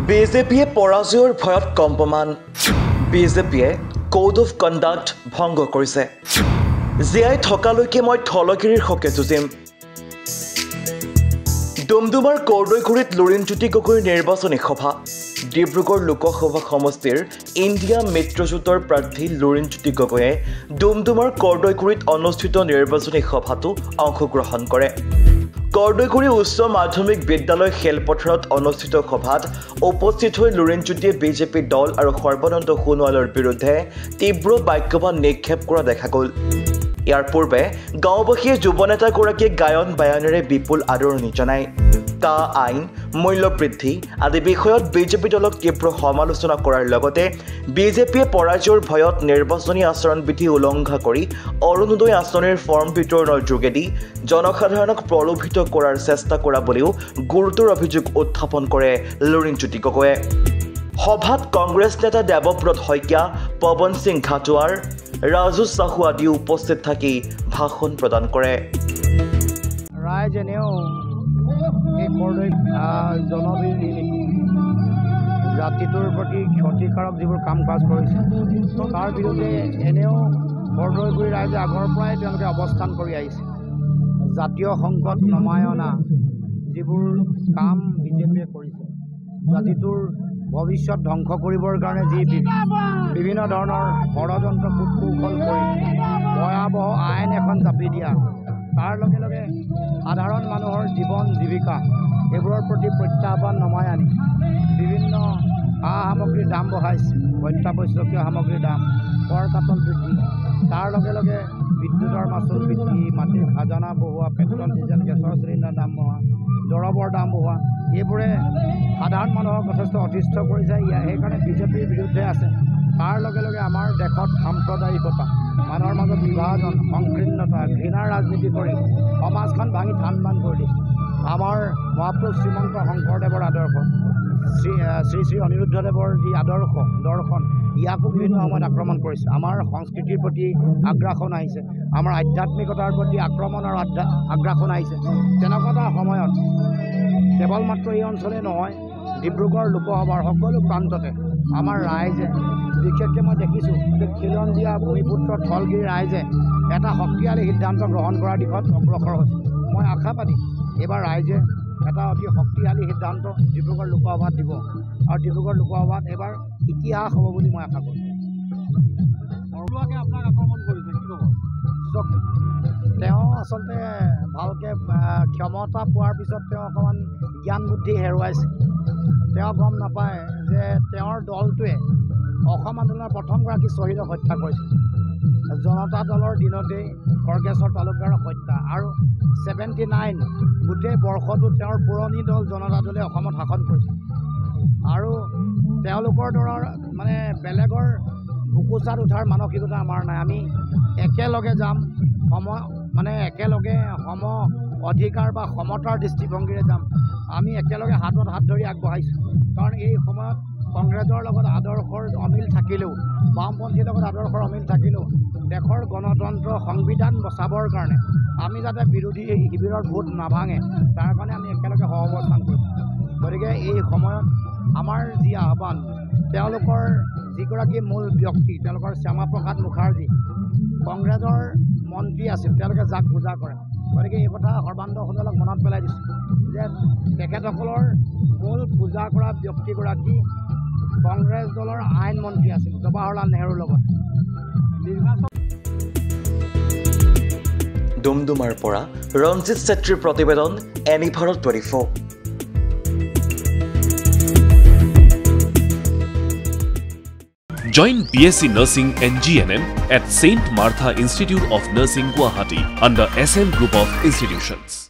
বিজেপিয়ে পৰাজয়ৰ ভয়ত কম্পমান বিজেপিয়ে কোড অফ কণ্ডাক্ট ভংগ কৰিছে জীয়াই থকালৈকে মই থলগিৰিৰ হকে যুঁজিম ডুমডুমাৰ কৰ্দৈগুৰিত লুৰিণজ্যোতি গগৈৰ নিৰ্বাচনী সভা ডিব্ৰুগড় লোকসভা সমষ্টিৰ ইণ্ডিয়া মিত্ৰজোঁটৰ প্ৰাৰ্থী লুৰিণজ্যোতি গগৈয়ে ডুমডুমাৰ কৰ্দৈগুৰিত অনুষ্ঠিত নিৰ্বাচনী সভাতো অংশগ্ৰহণ কৰে কৰ্দৈগুৰি উচ্চ মাধ্যমিক বিদ্যালয় খেলপথাৰত অনুষ্ঠিত সভাত উপস্থিত হৈ লুৰিণজ্যোতিয়ে বিজেপি দল আৰু সৰ্বানন্দ সোণোৱালৰ বিৰুদ্ধে তীব্ৰ বাক্যবাণ নিক্ষেপ কৰা দেখা গ'ল ইয়াৰ পূৰ্বে গাঁওবাসীয়ে যুৱনেতাগৰাকীক গায়ন বায়নেৰে বিপুল আদৰণি জনায় কা আইন মূল্য বৃদ্ধি আদি বিষয়ত বিজেপি দলক তীব্ৰ সমালোচনা কৰাৰ লগতে বিজেপিয়ে পৰাজয়ৰ ভয়ত নিৰ্বাচনী আচৰণবিধি উলংঘা কৰি অৰুণোদয় আঁচনিৰ ফৰ্ম বিতৰণৰ যোগেদি জনসাধাৰণক প্ৰলোভিত কৰাৰ চেষ্টা কৰা বুলিও গুৰুতৰ অভিযোগ উত্থাপন কৰে লুৰিণজ্যোতি গগৈয়ে সভাত কংগ্ৰেছ নেতা দেৱব্ৰত শইকীয়া পৱন সিং ঘাটোৱাৰ ৰাজু চাহু আদি উপস্থিত থাকি ভাষণ প্ৰদান কৰে ৰাইজ এনেও এই কৰ্দৈ জনবিৰোধী জাতিটোৰ প্ৰতি ক্ষতিকাৰক যিবোৰ কাম কাজ কৰিছে তাৰ বিৰুদ্ধে এনেও কৰ্দৈগুৰি ৰাইজে আগৰ পৰাই তেওঁলোকে অৱস্থান কৰি আহিছে জাতীয় সংকট নমাই অনা যিবোৰ কাম বিজেপিয়ে কৰিছে জাতিটোৰ ভৱিষ্যত ধ্বংস কৰিবৰ কাৰণে যি বিভিন্ন ধৰণৰ ষড়যন্ত্ৰ কূটকৌশল কৰি ভয়াৱহ আইন এখন জাপি দিয়া তাৰ লগে লগে সাধাৰণ মানুহৰ জীৱন জীৱিকা এইবোৰৰ প্ৰতি প্ৰত্যাহ্বান নমাই আনি বিভিন্ন সা সামগ্ৰীৰ দাম বঢ়াইছে অত্যাৱশ্যকীয় সামগ্ৰীৰ দাম কৰ কাটল বৃদ্ধি তাৰ লগে লগে বিদ্যুতৰ মাচুল বৃদ্ধি মাটিৰ খাজানা বঢ়োৱা পেট্ৰল ডিজেল গেছৰ চিলিণ্ডাৰ দাম বঢ়োৱা দৰৱৰ দাম বঢ়োৱা এইবোৰে সাধাৰণ মানুহক যথেষ্ট অতিষ্ঠ কৰিছে সেইকাৰণে বিজেপিৰ বিৰুদ্ধে আছে তাৰ লগে লগে আমাৰ দেশত সাম্প্ৰদায়িকতা মানুহৰ মাজত বিভাজন সংকীৰ্ণতা ঘৃণাৰ ৰাজনীতি কৰি সমাজখন ভাঙি থান বান কৰি দিছে আমাৰ মহাপুৰুষ শ্ৰীমন্ত শংকৰদেৱৰ আদৰ্শ শ্ৰী শ্ৰী অনিৰুদ্ধদেৱৰ যি আদৰ্শ দৰ্শন ইয়াকো বিভিন্ন সময়ত আক্ৰমণ কৰিছে আমাৰ সংস্কৃতিৰ প্ৰতি আগ্ৰাসন আহিছে আমাৰ আধ্যাত্মিকতাৰ প্ৰতি আক্ৰমণ আৰু আগ্ৰাসন আহিছে তেনেকুৱা এটা সময়ত কেৱল মাত্ৰ এই অঞ্চলেই নহয় ডিব্ৰুগড় লোকসভাৰ সকলো প্ৰান্ততে আমাৰ ৰাইজে বিশেষকৈ মই দেখিছোঁ যে খিলঞ্জীয়া ভূমিপুত্ৰ থলগিৰি ৰাইজে এটা শক্তিশালী সিদ্ধান্ত গ্ৰহণ কৰাৰ দিশত অগ্ৰসৰ হৈছে মই আশাবাদী এইবাৰ ৰাইজে এটা অতি শক্তিশালী সিদ্ধান্ত ডিব্ৰুগড় লোকসভাত দিব আৰু ডিব্ৰুগড় লোকসভাত এইবাৰ ইতিহাস হ'ব বুলি মই আশা কৰোঁ আপোনাক আক্ৰমণ কৰিছে কি ক'ব তেওঁ আচলতে ভালকৈ ক্ষমতা পোৱাৰ পিছত তেওঁ অকণমান জ্ঞান বুদ্ধি হেৰুৱাইছে তেওঁ গম নাপায় যে তেওঁৰ দলটোৱে অসম আন্দোলনৰ প্ৰথমগৰাকী শ্বহীদক হত্যা কৰিছিল জনতা দলৰ দিনতেই খৰ্গেশ্বৰ তালুকদাৰক হত্যা আৰু 79 গোটেই বৰ্ষটো তেওঁৰ পুৰণি দল জনতা দলে অসমত শাসন কৰিছিল আৰু তেওঁলোকৰ দৰৰ মানে বেলেগৰ বুকুচাত উঠাৰ মানসিকতা আমাৰ নাই আমি একেলগে যাম একেলগে সম অধিকাৰ বা সমতাৰ দৃষ্টিভংগীৰে যাম আমি একেলগে হাতত হাত ধৰি আগবঢ়াইছোঁ কাৰণ এই সময়ত কংগ্ৰেছৰ লগত আদৰ্শৰ অমিল থাকিলেও বামপন্থীৰ লগত আদৰ্শৰ অমিল থাকিলেও দেশৰ গণতন্ত্ৰ সংবিধান বচাবৰ কাৰণে আমি যাতে বিৰোধী শিবিৰৰ ভোট নাভাঙে তাৰ কাৰণে আমি একেলগে সহাৱস্থান কৰিছোঁ গতিকে এই সময়ত আমাৰ যি আহ্বান তেওঁলোকৰ যিগৰাকী মূল ব্যক্তি তেওঁলোকৰ শ্যামা প্ৰসাদ মুখাৰ্জী কংগ্ৰেছৰ মন্ত্ৰী আছিল তেওঁলোকে যাক পূজা কৰে গতিকে এই কথা সৰ্বানন্দ সোণোৱালক মনত পেলাই দিছোঁ যে তেখেতসকলৰ মূল পূজা কৰা ব্যক্তিগৰাকী কংগ্ৰেছ দলৰ আইন মন্ত্ৰী আছিল জৱাহৰলাল নেহৰুৰ লগত ডুমডুমাৰ পৰা ৰঞ্জিত ছেত্ৰীৰ প্ৰতিবেদন any Bharat 24 Join BSc Nursing and GNM at St. Martha Institute of Nursing, Guwahati under SM Group of Institutions.